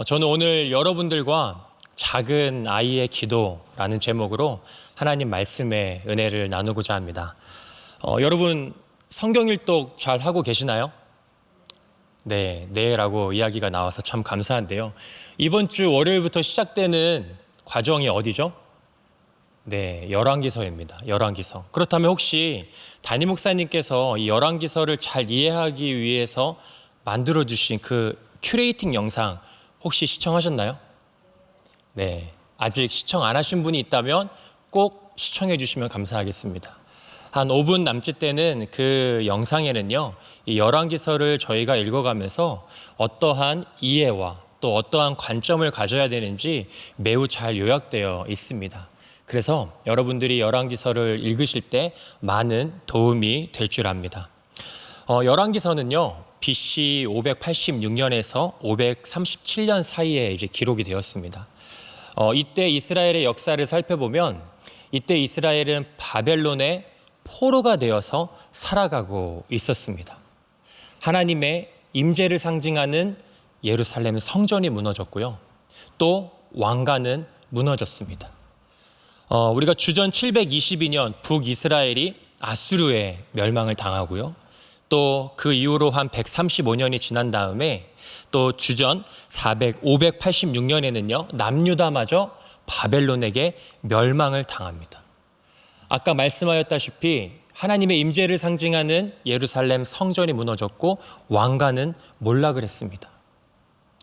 저는 오늘 여러분들과 작은 아이의 기도라는 제목으로 하나님 말씀의 은혜를 나누고자 합니다. 여러분 성경 일독 잘 하고 계시나요? 네라고 이야기가 나와서 참 감사한데요. 이번 주 월요일부터 시작되는 과정이 어디죠? 열왕기서입니다. 열왕기서. 그렇다면 혹시 담임 목사님께서 이 열왕기서를 잘 이해하기 위해서 만들어주신 그 큐레이팅 영상 혹시 시청하셨나요? 아직 시청 안 하신 분이 있다면 꼭 시청해 주시면 감사하겠습니다. 한 5분 남짓 되는 그 영상에는요, 이 열왕기서를 저희가 읽어가면서 어떠한 이해와 또 어떠한 관점을 가져야 되는지 매우 잘 요약되어 있습니다. 그래서 여러분들이 열왕기서를 읽으실 때 많은 도움이 될 줄 압니다. 열왕기서는요, BC 586년에서 537년 사이에 이제 기록이 되었습니다. 이때 이스라엘의 역사를 살펴보면 이때 이스라엘은 바벨론의 포로가 되어서 살아가고 있었습니다. 하나님의 임재를 상징하는 예루살렘 성전이 무너졌고요. 또 왕가는 무너졌습니다. 우리가 주전 722년 북이스라엘이 아수르의 멸망을 당하고요. 또 그 이후로 한 135년이 지난 다음에 또 주전 586년에는요, 남유다마저 바벨론에게 멸망을 당합니다. 아까 말씀하였다시피 하나님의 임재를 상징하는 예루살렘 성전이 무너졌고 왕가는 몰락을 했습니다.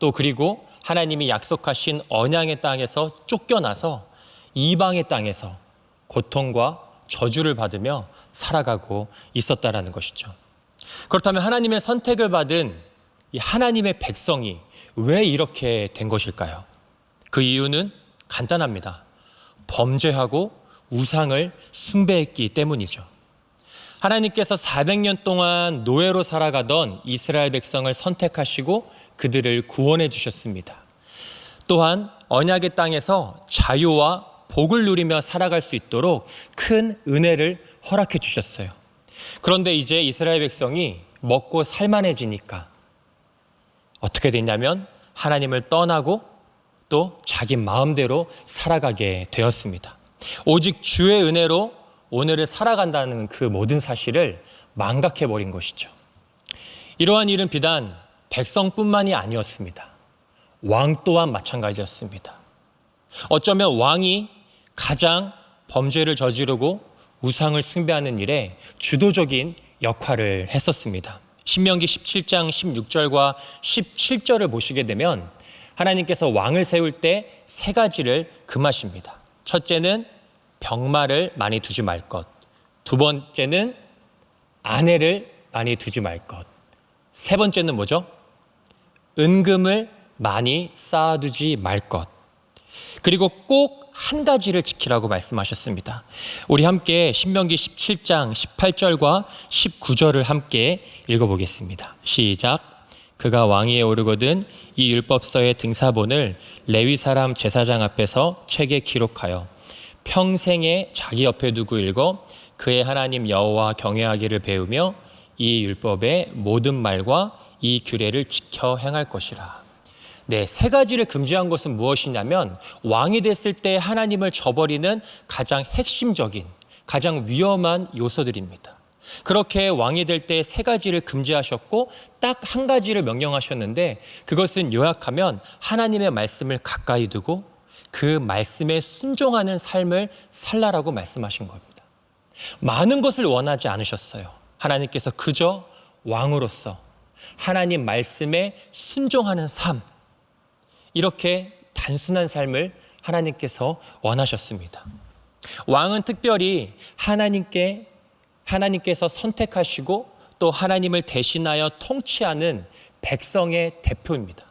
또 그리고 하나님이 약속하신 언약의 땅에서 쫓겨나서 이방의 땅에서 고통과 저주를 받으며 살아가고 있었다라는 것이죠. 그렇다면 하나님의 선택을 받은 이 하나님의 백성이 왜 이렇게 된 것일까요? 그 이유는 간단합니다. 범죄하고 우상을 숭배했기 때문이죠. 하나님께서 400년 동안 노예로 살아가던 이스라엘 백성을 선택하시고 그들을 구원해 주셨습니다. 또한 언약의 땅에서 자유와 복을 누리며 살아갈 수 있도록 큰 은혜를 허락해 주셨어요. 그런데 이제 이스라엘 백성이 먹고 살만해지니까 어떻게 됐냐면 하나님을 떠나고 또 자기 마음대로 살아가게 되었습니다. 오직 주의 은혜로 오늘을 살아간다는 그 모든 사실을 망각해버린 것이죠. 이러한 일은 비단 백성뿐만이 아니었습니다. 왕 또한 마찬가지였습니다. 어쩌면 왕이 가장 범죄를 저지르고 우상을 숭배하는 일에 주도적인 역할을 했었습니다. 신명기 17장 16절과 17절을 보시게 되면 하나님께서 왕을 세울 때 세 가지를 금하십니다. 첫째는 병마를 많이 두지 말 것. 두 번째는 아내를 많이 두지 말 것. 세 번째는 뭐죠? 은금을 많이 쌓아두지 말 것. 그리고 꼭 한 가지를 지키라고 말씀하셨습니다. 우리 함께 신명기 17장 18절과 19절을 함께 읽어보겠습니다. 시작. 그가 왕위에 오르거든 이 율법서의 등사본을 레위 사람 제사장 앞에서 책에 기록하여 평생에 자기 옆에 두고 읽어 그의 하나님 여호와 경외하기를 배우며 이 율법의 모든 말과 이 규례를 지켜 행할 것이라. 세 가지를 금지한 것은 무엇이냐면 왕이 됐을 때 하나님을 저버리는 가장 핵심적인, 가장 위험한 요소들입니다. 그렇게 왕이 될 때 세 가지를 금지하셨고 딱 한 가지를 명령하셨는데 그것은 요약하면 하나님의 말씀을 가까이 두고 그 말씀에 순종하는 삶을 살라라고 말씀하신 겁니다. 많은 것을 원하지 않으셨어요. 하나님께서 그저 왕으로서 하나님 말씀에 순종하는 삶, 이렇게 단순한 삶을 하나님께서 원하셨습니다. 왕은 특별히 하나님께서 선택하시고 또 하나님을 대신하여 통치하는 백성의 대표입니다.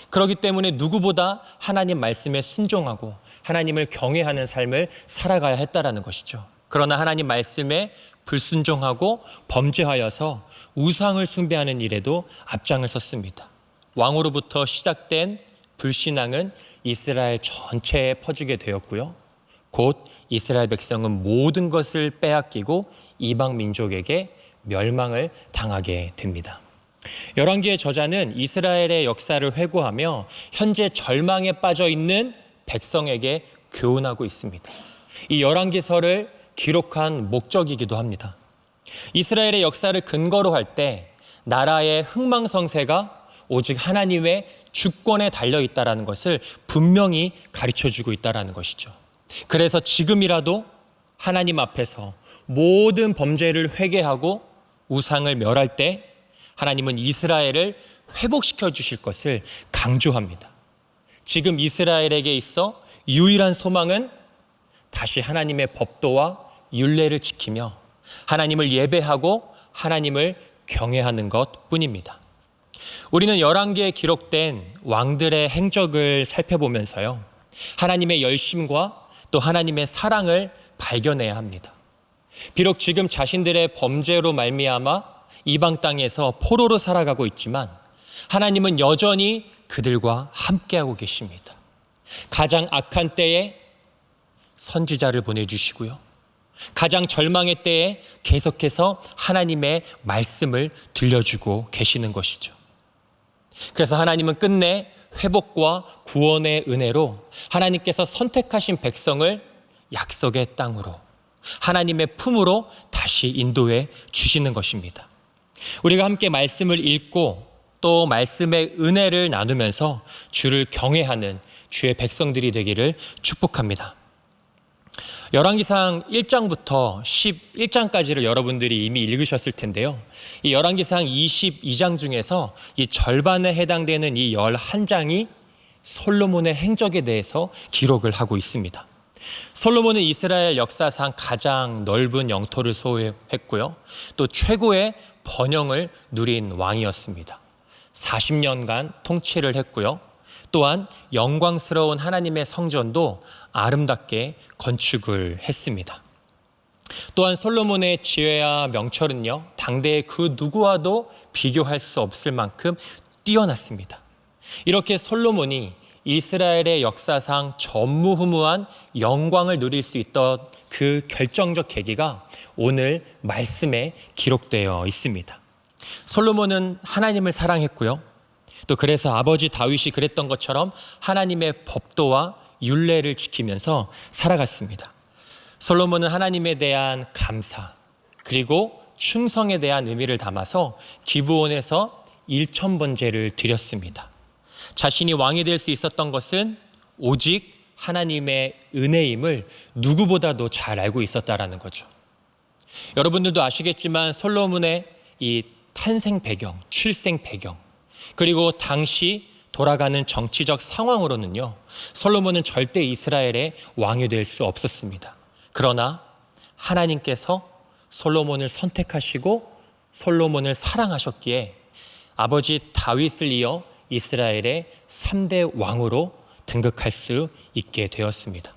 그렇기 때문에 누구보다 하나님 말씀에 순종하고 하나님을 경외하는 삶을 살아가야 했다라는 것이죠. 그러나 하나님 말씀에 불순종하고 범죄하여서 우상을 숭배하는 일에도 앞장을 섰습니다. 왕으로부터 시작된 불신앙은 이스라엘 전체에 퍼지게 되었고요. 곧 이스라엘 백성은 모든 것을 빼앗기고 이방 민족에게 멸망을 당하게 됩니다. 열왕기의 저자는 이스라엘의 역사를 회고하며 현재 절망에 빠져 있는 백성에게 교훈하고 있습니다. 이 열왕기서를 기록한 목적이기도 합니다. 이스라엘의 역사를 근거로 할 때 나라의 흥망성쇠가 오직 하나님의 주권에 달려 있다라는 것을 분명히 가르쳐주고 있다라는 것이죠. 그래서 지금이라도 하나님 앞에서 모든 범죄를 회개하고 우상을 멸할 때 하나님은 이스라엘을 회복시켜 주실 것을 강조합니다. 지금 이스라엘에게 있어 유일한 소망은 다시 하나님의 법도와 율례를 지키며 하나님을 예배하고 하나님을 경외하는 것뿐입니다. 우리는 열왕기에 기록된 왕들의 행적을 살펴보면서요, 하나님의 열심과 또 하나님의 사랑을 발견해야 합니다. 비록 지금 자신들의 범죄로 말미암아 이방 땅에서 포로로 살아가고 있지만 하나님은 여전히 그들과 함께하고 계십니다. 가장 악한 때에 선지자를 보내주시고요, 가장 절망의 때에 계속해서 하나님의 말씀을 들려주고 계시는 것이죠. 그래서 하나님은 끝내 회복과 구원의 은혜로 하나님께서 선택하신 백성을 약속의 땅으로, 하나님의 품으로 다시 인도해 주시는 것입니다. 우리가 함께 말씀을 읽고 또 말씀의 은혜를 나누면서 주를 경외하는 주의 백성들이 되기를 축복합니다. 열왕기상 1장부터 11장까지를 여러분들이 이미 읽으셨을 텐데요. 이 열왕기상 22장 중에서 이 절반에 해당되는 이 11장이 솔로몬의 행적에 대해서 기록을 하고 있습니다. 솔로몬은 이스라엘 역사상 가장 넓은 영토를 소유했고요, 또 최고의 번영을 누린 왕이었습니다. 40년간 통치를 했고요, 또한 영광스러운 하나님의 성전도 아름답게 건축을 했습니다. 또한 솔로몬의 지혜와 명철은요, 당대의 그 누구와도 비교할 수 없을 만큼 뛰어났습니다. 이렇게 솔로몬이 이스라엘의 역사상 전무후무한 영광을 누릴 수 있던 그 결정적 계기가 오늘 말씀에 기록되어 있습니다. 솔로몬은 하나님을 사랑했고요, 또 그래서 아버지 다윗이 그랬던 것처럼 하나님의 법도와 율례를 지키면서 살아갔습니다. 솔로몬은 하나님에 대한 감사 그리고 충성에 대한 의미를 담아서 기브온에서 1,000번제를 드렸습니다. 자신이 왕이 될 수 있었던 것은 오직 하나님의 은혜임을 누구보다도 잘 알고 있었다라는 거죠. 여러분들도 아시겠지만 솔로몬의 이 탄생 배경, 출생 배경, 그리고 당시 돌아가는 정치적 상황으로는요, 솔로몬은 절대 이스라엘의 왕이 될 수 없었습니다. 그러나 하나님께서 솔로몬을 선택하시고 솔로몬을 사랑하셨기에 아버지 다윗을 이어 이스라엘의 3대 왕으로 등극할 수 있게 되었습니다.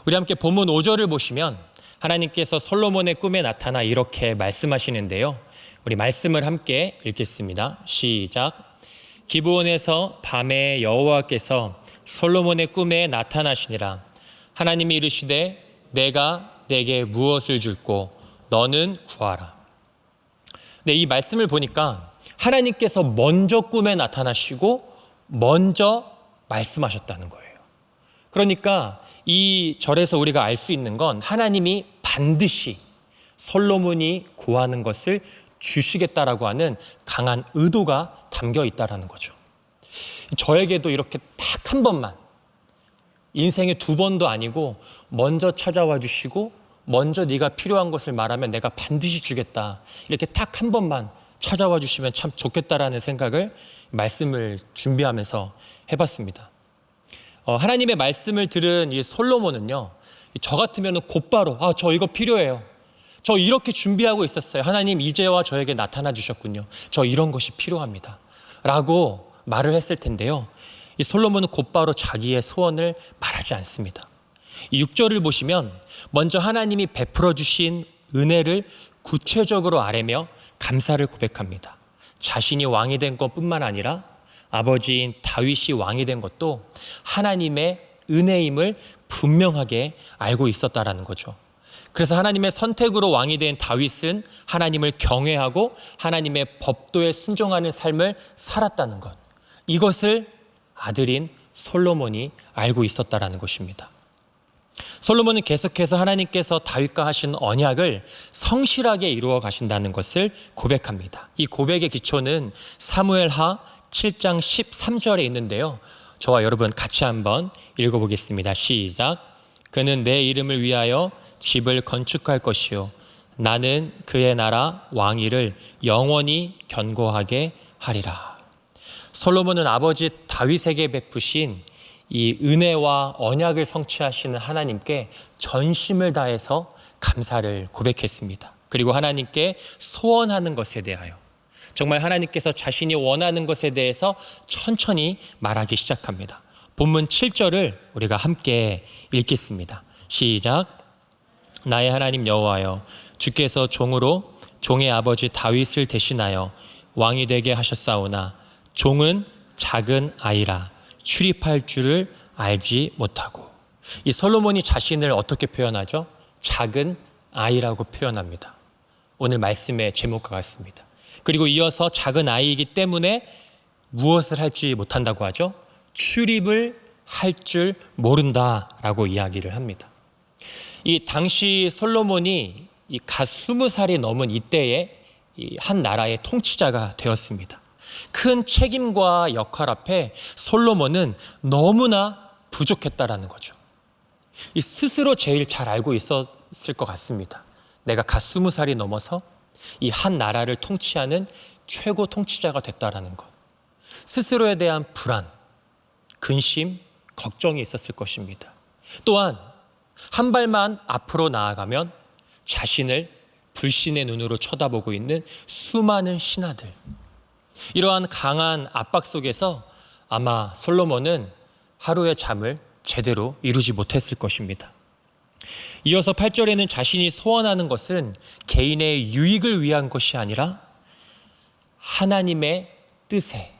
우리 함께 본문 5절을 보시면 하나님께서 솔로몬의 꿈에 나타나 이렇게 말씀하시는데요, 우리 말씀을 함께 읽겠습니다. 시작. 기브온에서 밤에 여호와께서 솔로몬의 꿈에 나타나시니라. 하나님이 이르시되 내가 내게 무엇을 줄꼬 너는 구하라. 네, 이 말씀을 보니까 하나님께서 먼저 꿈에 나타나시고 먼저 말씀하셨다는 거예요. 그러니까 이 절에서 우리가 알 수 있는 건 하나님이 반드시 솔로몬이 구하는 것을 주시겠다라고 하는 강한 의도가 담겨 있다라는 거죠. 저에게도 이렇게 딱 한 번만, 인생에 2번도 아니고 먼저 찾아와 주시고 먼저 네가 필요한 것을 말하면 내가 반드시 주겠다, 이렇게 딱 한 번만 찾아와 주시면 참 좋겠다라는 생각을 말씀을 준비하면서 해봤습니다. 하나님의 말씀을 들은 이 솔로몬은요, 저 같으면 곧바로 저 이거 필요해요, 저 이렇게 준비하고 있었어요, 하나님 이제와 저에게 나타나 주셨군요, 저 이런 것이 필요합니다 라고 말을 했을 텐데요, 이 솔로몬은 곧바로 자기의 소원을 말하지 않습니다. 이 6절을 보시면 먼저 하나님이 베풀어 주신 은혜를 구체적으로 아뢰며 감사를 고백합니다. 자신이 왕이 된 것뿐만 아니라 아버지인 다윗이 왕이 된 것도 하나님의 은혜임을 분명하게 알고 있었다라는 거죠. 그래서 하나님의 선택으로 왕이 된 다윗은 하나님을 경외하고 하나님의 법도에 순종하는 삶을 살았다는 것. 이것을 아들인 솔로몬이 알고 있었다라는 것입니다. 솔로몬은 계속해서 하나님께서 다윗과 하신 언약을 성실하게 이루어 가신다는 것을 고백합니다. 이 고백의 기초는 사무엘하 7장 13절에 있는데요. 저와 여러분 같이 한번 읽어보겠습니다. 시작. 그는 내 이름을 위하여 집을 건축할 것이요 나는 그의 나라 왕위를 영원히 견고하게 하리라. 솔로몬은 아버지 다윗에게 베푸신 이 은혜와 언약을 성취하시는 하나님께 전심을 다해서 감사를 고백했습니다. 그리고 하나님께 소원하는 것에 대하여 정말 하나님께서 자신이 원하는 것에 대해서 천천히 말하기 시작합니다. 본문 7절을 우리가 함께 읽겠습니다. 시작. 나의 하나님 여호와여, 주께서 종으로 종의 아버지 다윗을 대신하여 왕이 되게 하셨사오나 종은 작은 아이라 출입할 줄을 알지 못하고. 이 솔로몬이 자신을 어떻게 표현하죠? 작은 아이라고 표현합니다. 오늘 말씀의 제목과 같습니다. 그리고 이어서 작은 아이이기 때문에 무엇을 할지 못한다고 하죠? 출입을 할 줄 모른다라고 이야기를 합니다. 이 당시 솔로몬이 이 갓 20살이 넘은 이때에 이 한 나라의 통치자가 되었습니다. 큰 책임과 역할 앞에 솔로몬은 너무나 부족했다라는 거죠. 이 스스로 제일 잘 알고 있었을 것 같습니다. 내가 갓 20살이 넘어서 이 한 나라를 통치하는 최고 통치자가 됐다라는 것. 스스로에 대한 불안, 근심, 걱정이 있었을 것입니다. 또한 한 발만 앞으로 나아가면 자신을 불신의 눈으로 쳐다보고 있는 수많은 신하들. 이러한 강한 압박 속에서 아마 솔로몬은 하루의 잠을 제대로 이루지 못했을 것입니다. 이어서 8절에는 자신이 소원하는 것은 개인의 유익을 위한 것이 아니라 하나님의 뜻에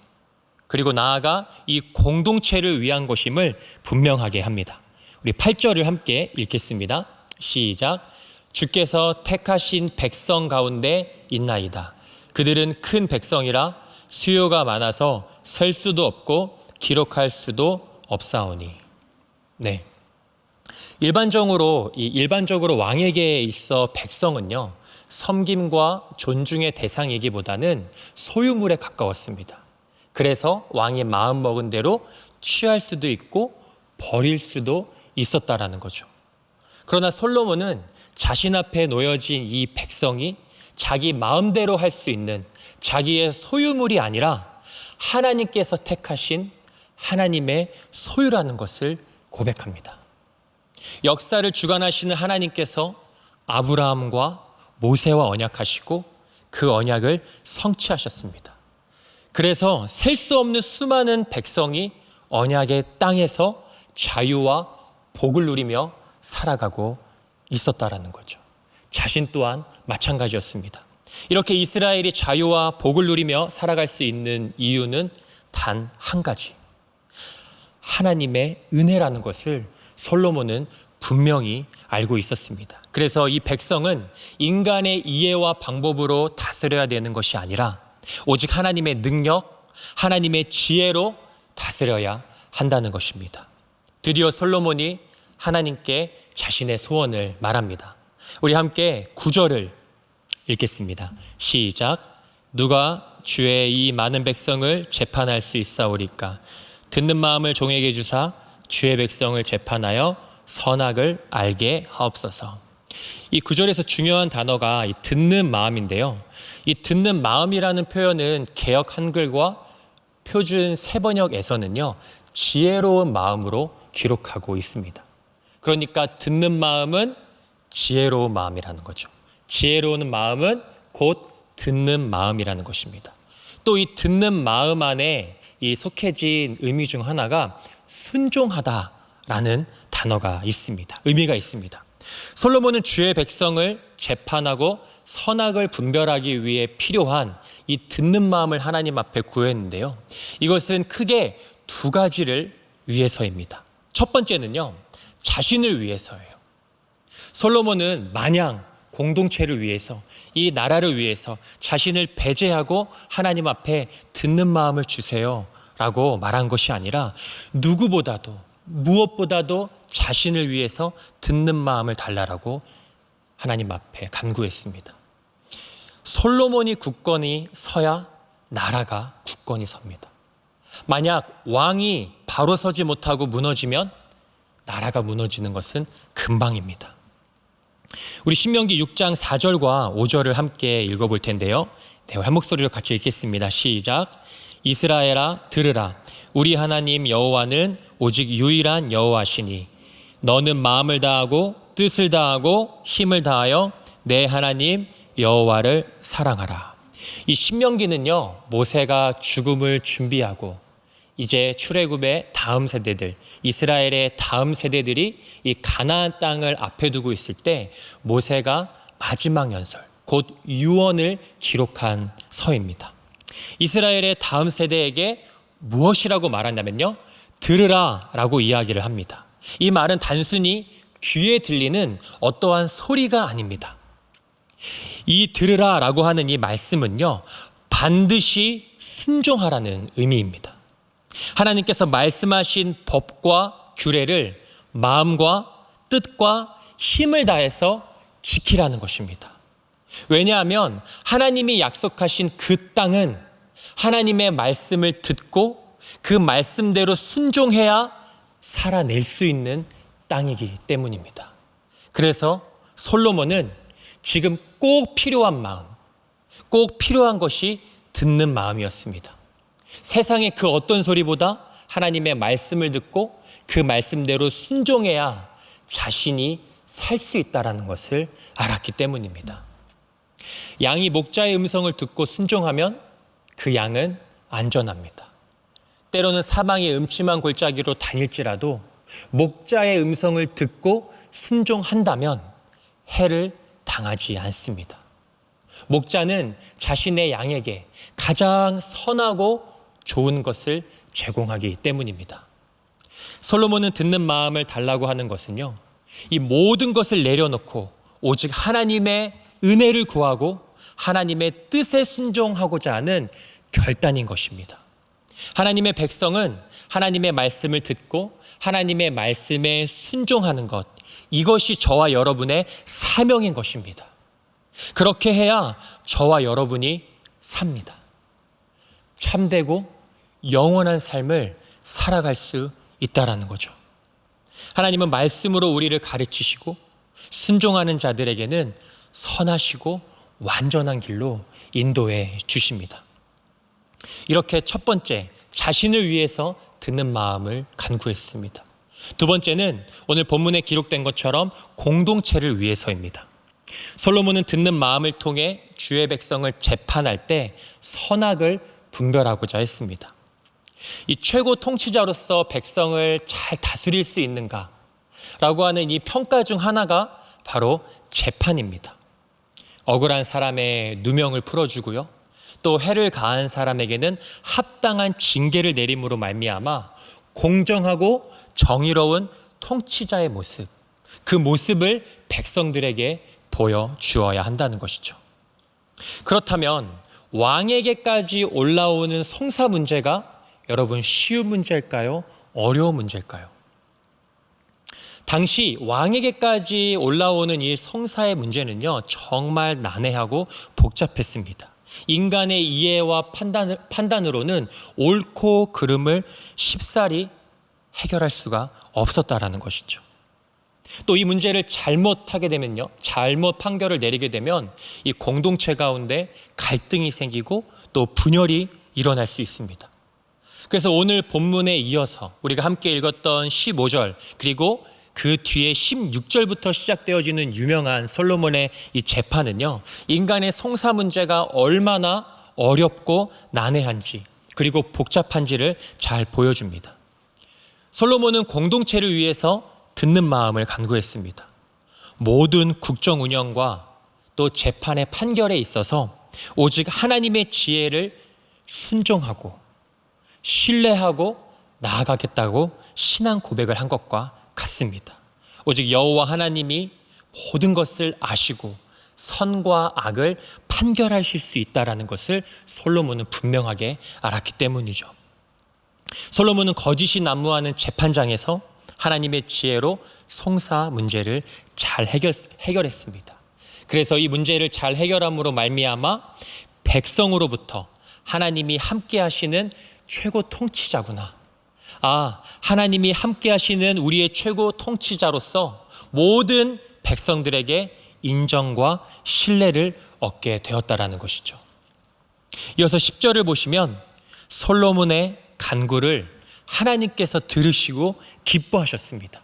그리고 나아가 이 공동체를 위한 것임을 분명하게 합니다. 우리 8절을 함께 읽겠습니다. 시작. 주께서 택하신 백성 가운데 있나이다. 그들은 큰 백성이라 수요가 많아서 셀 수도 없고 기록할 수도 없사오니. 네. 일반적으로 왕에게 있어 백성은요, 섬김과 존중의 대상이기보다는 소유물에 가까웠습니다. 그래서 왕이 마음 먹은 대로 취할 수도 있고 버릴 수도 있었다라는 거죠. 그러나 솔로몬은 자신 앞에 놓여진 이 백성이 자기 마음대로 할 수 있는 자기의 소유물이 아니라 하나님께서 택하신 하나님의 소유라는 것을 고백합니다. 역사를 주관하시는 하나님께서 아브라함과 모세와 언약하시고 그 언약을 성취하셨습니다. 그래서 셀 수 없는 수많은 백성이 언약의 땅에서 자유와 복을 누리며 살아가고 있었다라는 거죠. 자신 또한 마찬가지였습니다. 이렇게 이스라엘이 자유와 복을 누리며 살아갈 수 있는 이유는 단 한 가지. 하나님의 은혜라는 것을 솔로몬은 분명히 알고 있었습니다. 그래서 이 백성은 인간의 이해와 방법으로 다스려야 되는 것이 아니라 오직 하나님의 능력, 하나님의 지혜로 다스려야 한다는 것입니다. 드디어 솔로몬이 하나님께 자신의 소원을 말합니다. 우리 함께 9절을 읽겠습니다. 시작. 누가 주의 이 많은 백성을 재판할 수 있사오리까? 듣는 마음을 종에게 주사 주의 백성을 재판하여 선악을 알게 하옵소서. 이 9절에서 중요한 단어가 이 듣는 마음인데요. 이 듣는 마음이라는 표현은 개역 한글과 표준 세번역에서는요, 지혜로운 마음으로 기록하고 있습니다. 그러니까 듣는 마음은 지혜로운 마음이라는 거죠. 지혜로운 마음은 곧 듣는 마음이라는 것입니다. 또 이 듣는 마음 안에 이 속해진 의미 중 하나가 순종하다라는 단어가 있습니다. 의미가 있습니다. 솔로몬은 주의 백성을 재판하고 선악을 분별하기 위해 필요한 이 듣는 마음을 하나님 앞에 구했는데요. 이것은 크게 두 가지를 위해서입니다. 첫 번째는요, 자신을 위해서예요. 솔로몬은 마냥 공동체를 위해서, 이 나라를 위해서 자신을 배제하고 하나님 앞에 듣는 마음을 주세요 라고 말한 것이 아니라 누구보다도 무엇보다도 자신을 위해서 듣는 마음을 달라라고 하나님 앞에 간구했습니다. 솔로몬이 굳건히 서야 나라가 굳건히 섭니다. 만약 왕이 바로 서지 못하고 무너지면 나라가 무너지는 것은 금방입니다. 우리 신명기 6장 4절과 5절을 함께 읽어볼 텐데요. 한 목소리로 같이 읽겠습니다. 시작. 이스라엘아 들으라. 우리 하나님 여호와는 오직 유일한 여호와시니 너는 마음을 다하고 뜻을 다하고 힘을 다하여 내 하나님 여호와를 사랑하라. 이 신명기는요, 모세가 죽음을 준비하고 이제 출애굽의 다음 세대들, 이스라엘의 다음 세대들이 이 가나안 땅을 앞에 두고 있을 때 모세가 마지막 연설, 곧 유언을 기록한 서입니다. 이스라엘의 다음 세대에게 무엇이라고 말한다면요, 들으라 라고 이야기를 합니다. 이 말은 단순히 귀에 들리는 어떠한 소리가 아닙니다. 이 들으라 라고 하는 이 말씀은요, 반드시 순종하라는 의미입니다. 하나님께서 말씀하신 법과 규례를 마음과 뜻과 힘을 다해서 지키라는 것입니다. 왜냐하면 하나님이 약속하신 그 땅은 하나님의 말씀을 듣고 그 말씀대로 순종해야 살아낼 수 있는 땅이기 때문입니다. 그래서 솔로몬은 지금 꼭 필요한 마음, 꼭 필요한 것이 듣는 마음이었습니다. 세상의 그 어떤 소리보다 하나님의 말씀을 듣고 그 말씀대로 순종해야 자신이 살 수 있다는 것을 알았기 때문입니다. 양이 목자의 음성을 듣고 순종하면 그 양은 안전합니다. 때로는 사망의 음침한 골짜기로 다닐지라도 목자의 음성을 듣고 순종한다면 해를 당하지 않습니다. 목자는 자신의 양에게 가장 선하고 좋은 것을 제공하기 때문입니다. 솔로몬은 듣는 마음을 달라고 하는 것은요, 이 모든 것을 내려놓고 오직 하나님의 은혜를 구하고 하나님의 뜻에 순종하고자 하는 결단인 것입니다. 하나님의 백성은 하나님의 말씀을 듣고 하나님의 말씀에 순종하는 것, 이것이 저와 여러분의 사명인 것입니다. 그렇게 해야 저와 여러분이 삽니다. 참되고 영원한 삶을 살아갈 수 있다라는 거죠. 하나님은 말씀으로 우리를 가르치시고 순종하는 자들에게는 선하시고 완전한 길로 인도해 주십니다. 이렇게 첫 번째, 자신을 위해서 듣는 마음을 간구했습니다. 두 번째는 오늘 본문에 기록된 것처럼 공동체를 위해서입니다. 솔로몬은 듣는 마음을 통해 주의 백성을 재판할 때 선악을 분별하고자 했습니다. 이 최고 통치자로서 백성을 잘 다스릴 수 있는가 라고 하는 이 평가 중 하나가 바로 재판입니다. 억울한 사람의 누명을 풀어주고요, 또 해를 가한 사람에게는 합당한 징계를 내림으로 말미암아 공정하고 정의로운 통치자의 모습, 그 모습을 백성들에게 보여주어야 한다는 것이죠. 그렇다면 왕에게까지 올라오는 성사 문제가 여러분 쉬운 문제일까요? 어려운 문제일까요? 당시 왕에게까지 올라오는 이 성사의 문제는요, 정말 난해하고 복잡했습니다. 인간의 이해와 판단으로는 옳고 그름을 쉽사리 해결할 수가 없었다라는 것이죠. 또 이 문제를 잘못하게 되면요, 잘못 판결을 내리게 되면 이 공동체 가운데 갈등이 생기고 또 분열이 일어날 수 있습니다. 그래서 오늘 본문에 이어서 우리가 함께 읽었던 15절 그리고 그 뒤에 16절부터 시작되어지는 유명한 솔로몬의 이 재판은요, 인간의 성사 문제가 얼마나 어렵고 난해한지 그리고 복잡한지를 잘 보여줍니다. 솔로몬은 공동체를 위해서 듣는 마음을 간구했습니다. 모든 국정 운영과 또 재판의 판결에 있어서 오직 하나님의 지혜를 순종하고 신뢰하고 나아가겠다고 신앙 고백을 한 것과 같습니다. 오직 여호와 하나님이 모든 것을 아시고 선과 악을 판결하실 수 있다라는 것을 솔로몬은 분명하게 알았기 때문이죠. 솔로몬은 거짓이 난무하는 재판장에서 하나님의 지혜로 송사 문제를 잘 해결했습니다. 그래서 이 문제를 잘 해결함으로 말미암아 백성으로부터 하나님이 함께 하시는 최고 통치자구나. 하나님이 함께 하시는 우리의 최고 통치자로서 모든 백성들에게 인정과 신뢰를 얻게 되었다라는 것이죠. 이어서 10절을 보시면 솔로몬의 간구를 하나님께서 들으시고 기뻐하셨습니다.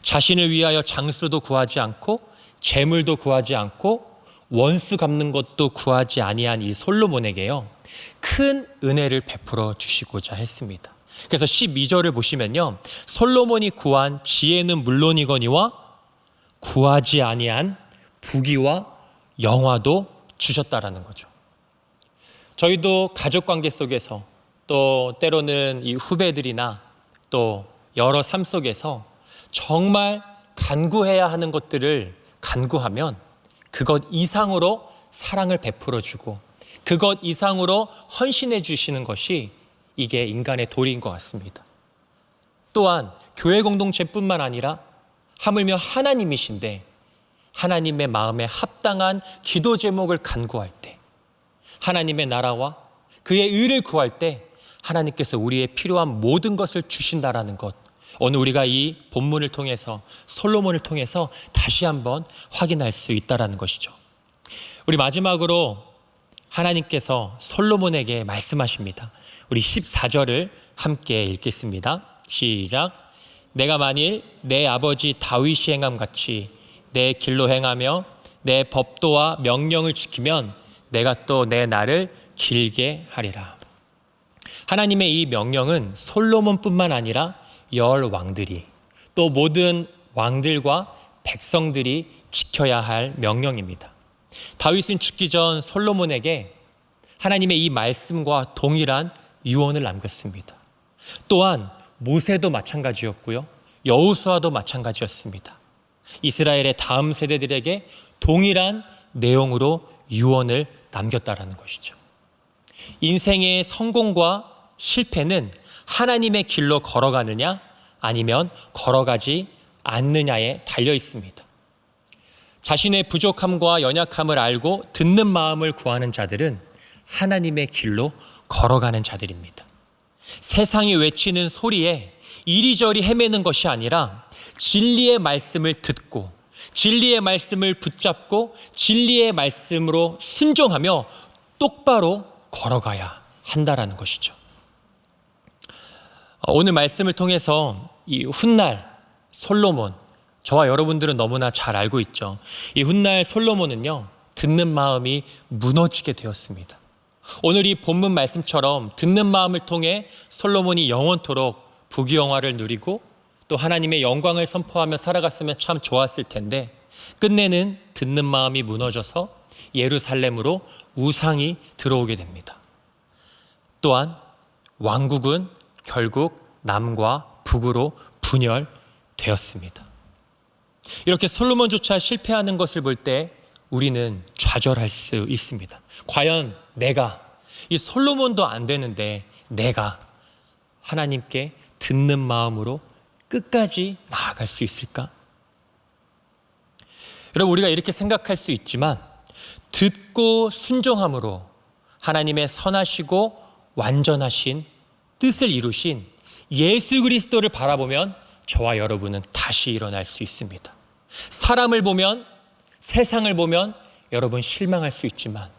자신을 위하여 장수도 구하지 않고 재물도 구하지 않고 원수 갚는 것도 구하지 아니한 이 솔로몬에게요, 큰 은혜를 베풀어 주시고자 했습니다. 그래서 12절을 보시면요, 솔로몬이 구한 지혜는 물론이거니와 구하지 아니한 부귀와 영화도 주셨다라는 거죠. 저희도 가족관계 속에서 또 때로는 이 후배들이나 또 여러 삶 속에서 정말 간구해야 하는 것들을 간구하면 그것 이상으로 사랑을 베풀어 주고 그것 이상으로 헌신해 주시는 것이 이게 인간의 도리인 것 같습니다. 또한 교회 공동체뿐만 아니라 하물며 하나님이신데 하나님의 마음에 합당한 기도 제목을 간구할 때, 하나님의 나라와 그의 의를 구할 때 하나님께서 우리의 필요한 모든 것을 주신다라는 것, 오늘 우리가 이 본문을 통해서 솔로몬을 통해서 다시 한번 확인할 수 있다라는 것이죠. 우리 마지막으로 하나님께서 솔로몬에게 말씀하십니다. 우리 14절을 함께 읽겠습니다. 시작. 내가 만일 내 아버지 다윗이 행함 같이 내 길로 행하며 내 법도와 명령을 지키면 내가 또 내 날을 길게 하리라. 하나님의 이 명령은 솔로몬뿐만 아니라 열 왕들이 또 모든 왕들과 백성들이 지켜야 할 명령입니다. 다윗은 죽기 전 솔로몬에게 하나님의 이 말씀과 동일한 유언을 남겼습니다. 또한 모세도 마찬가지였고요, 여호수아도 마찬가지였습니다. 이스라엘의 다음 세대들에게 동일한 내용으로 유언을 남겼다라는 것이죠. 인생의 성공과 실패는 하나님의 길로 걸어가느냐 아니면 걸어가지 않느냐에 달려 있습니다. 자신의 부족함과 연약함을 알고 듣는 마음을 구하는 자들은 하나님의 길로 걸어가는 자들입니다. 세상이 외치는 소리에 이리저리 헤매는 것이 아니라 진리의 말씀을 듣고 진리의 말씀을 붙잡고 진리의 말씀으로 순종하며 똑바로 걸어가야 한다라는 것이죠. 오늘 말씀을 통해서 이 훗날 솔로몬, 저와 여러분들은 너무나 잘 알고 있죠. 이 훗날 솔로몬은요, 듣는 마음이 무너지게 되었습니다. 오늘 이 본문 말씀처럼 듣는 마음을 통해 솔로몬이 영원토록 부귀영화를 누리고 또 하나님의 영광을 선포하며 살아갔으면 참 좋았을 텐데 끝내는 듣는 마음이 무너져서 예루살렘으로 우상이 들어오게 됩니다. 또한 왕국은 결국 남과 북으로 분열되었습니다. 이렇게 솔로몬조차 실패하는 것을 볼 때 우리는 좌절할 수 있습니다. 과연 내가, 이 솔로몬도 안 되는데 내가 하나님께 듣는 마음으로 끝까지 나아갈 수 있을까? 여러분, 우리가 이렇게 생각할 수 있지만 듣고 순종함으로 하나님의 선하시고 완전하신 뜻을 이루신 예수 그리스도를 바라보면 저와 여러분은 다시 일어날 수 있습니다. 사람을 보면, 세상을 보면 여러분 실망할 수 있지만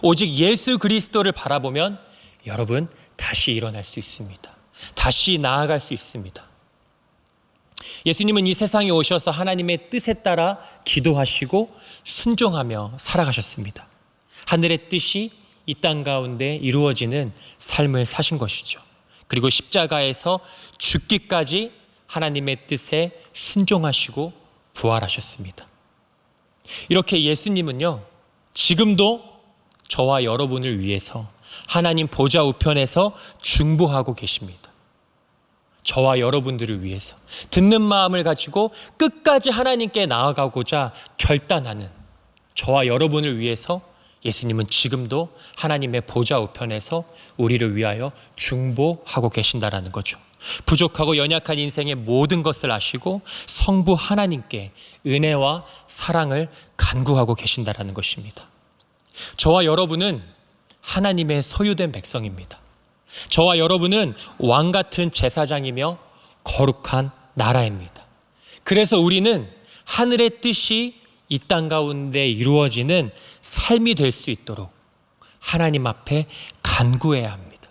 오직 예수 그리스도를 바라보면 여러분 다시 일어날 수 있습니다. 다시 나아갈 수 있습니다. 예수님은 이 세상에 오셔서 하나님의 뜻에 따라 기도하시고 순종하며 살아가셨습니다. 하늘의 뜻이 이 땅 가운데 이루어지는 삶을 사신 것이죠. 그리고 십자가에서 죽기까지 하나님의 뜻에 순종하시고 부활하셨습니다. 이렇게 예수님은요, 지금도 저와 여러분을 위해서 하나님 보좌 우편에서 중보하고 계십니다. 저와 여러분들을 위해서 듣는 마음을 가지고 끝까지 하나님께 나아가고자 결단하는 저와 여러분을 위해서 예수님은 지금도 하나님의 보좌 우편에서 우리를 위하여 중보하고 계신다라는 거죠. 부족하고 연약한 인생의 모든 것을 아시고 성부 하나님께 은혜와 사랑을 간구하고 계신다라는 것입니다. 저와 여러분은 하나님의 소유된 백성입니다. 저와 여러분은 왕 같은 제사장이며 거룩한 나라입니다. 그래서 우리는 하늘의 뜻이 이 땅 가운데 이루어지는 삶이 될 수 있도록 하나님 앞에 간구해야 합니다.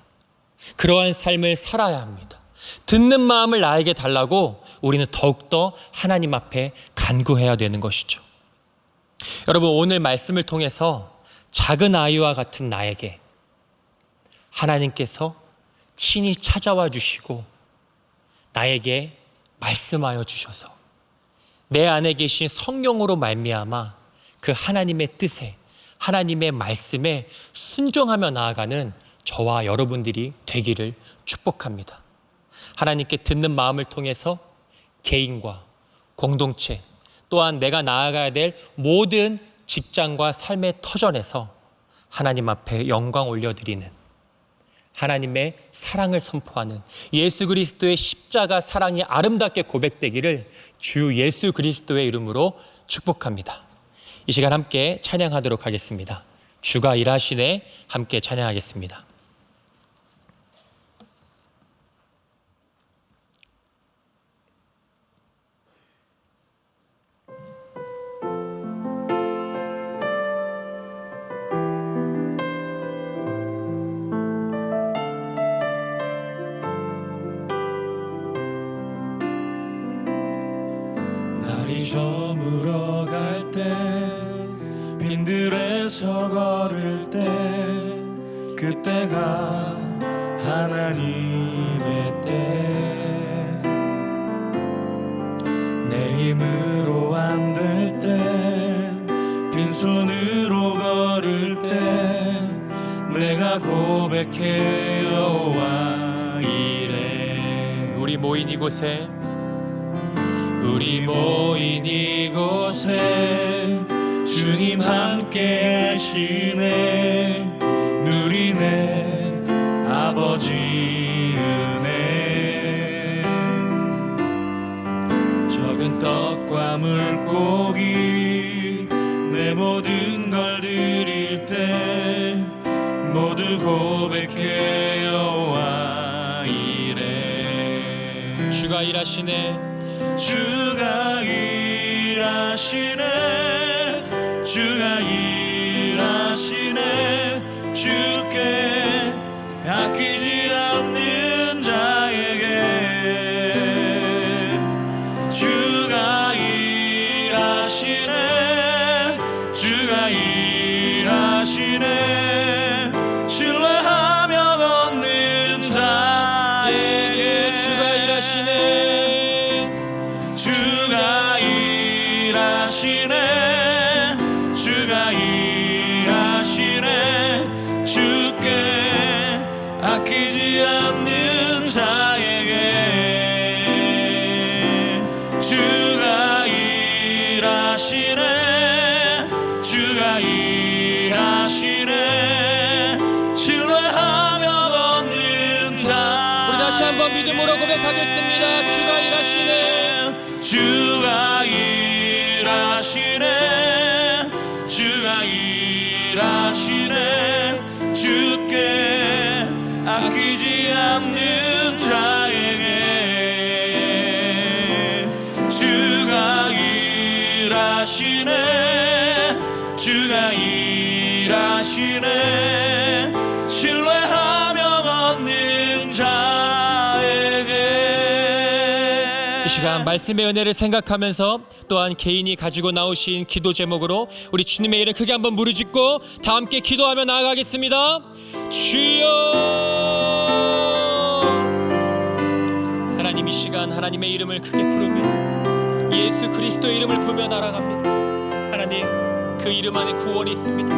그러한 삶을 살아야 합니다. 듣는 마음을 나에게 달라고 우리는 더욱더 하나님 앞에 간구해야 되는 것이죠. 여러분, 오늘 말씀을 통해서 작은 아이와 같은 나에게 하나님께서 친히 찾아와 주시고 나에게 말씀하여 주셔서 내 안에 계신 성령으로 말미암아 그 하나님의 뜻에, 하나님의 말씀에 순종하며 나아가는 저와 여러분들이 되기를 축복합니다. 하나님께 듣는 마음을 통해서 개인과 공동체, 또한 내가 나아가야 될 모든 직장과 삶의 터전에서 하나님 앞에 영광 올려드리는, 하나님의 사랑을 선포하는 예수 그리스도의 십자가 사랑이 아름답게 고백되기를 주 예수 그리스도의 이름으로 축복합니다. 이 시간 함께 찬양하도록 하겠습니다. 주가 일하시네 함께 찬양하겠습니다. 날이 저물어 갈 때 빈들에서 걸을 때 그때가 하나님의 때 내 힘으로 안 될 때 빈손으로 걸을 때 내가 고백해 여호와 이래 우리 모인 이곳에 주님 함께 하시네 누리네 아버지 은혜 적은 떡과 물고기 내 모든 걸 드릴 때 모두 고백해 여호와 이래 주가 일하시네 주가 일하시네 주가 일하시네 주께 아끼지 않는 자에게 주가 일하시네 주가 일하시네 신뢰하며 걷는 자에게 주가 일하시네 주가 일하시네 주가 일하시네 주께 아끼지 않는 자에게 주가 일하시네 주가 일하시네 신뢰하며 걷는 자 우리 다시 한번 믿음으로 고백하겠습니다. 주가 일하시네 주가 일하시네 주가 일하시네 주께 아끼지 않는 자에게 주가 일하시네 주가 일하시네 신뢰하며 걷는 자에게 이 시간 말씀의 은혜를 생각하면서 또한 개인이 가지고 나오신 기도 제목으로 우리 주님의 이름 크게 한번 무릎짓고 다 함께 기도하며 나아가겠습니다. 주여 하나님, 이 시간 하나님의 이름을 크게 부릅니다. 예수 그리스도의 이름을 부르며 날아갑니다. 하나님, 그 이름 안에 구원이 있습니다.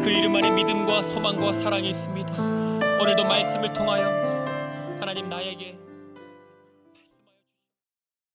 그 이름 안에 믿음과 소망과 사랑이 있습니다. 오늘도 말씀을 통하여 하나님 나에게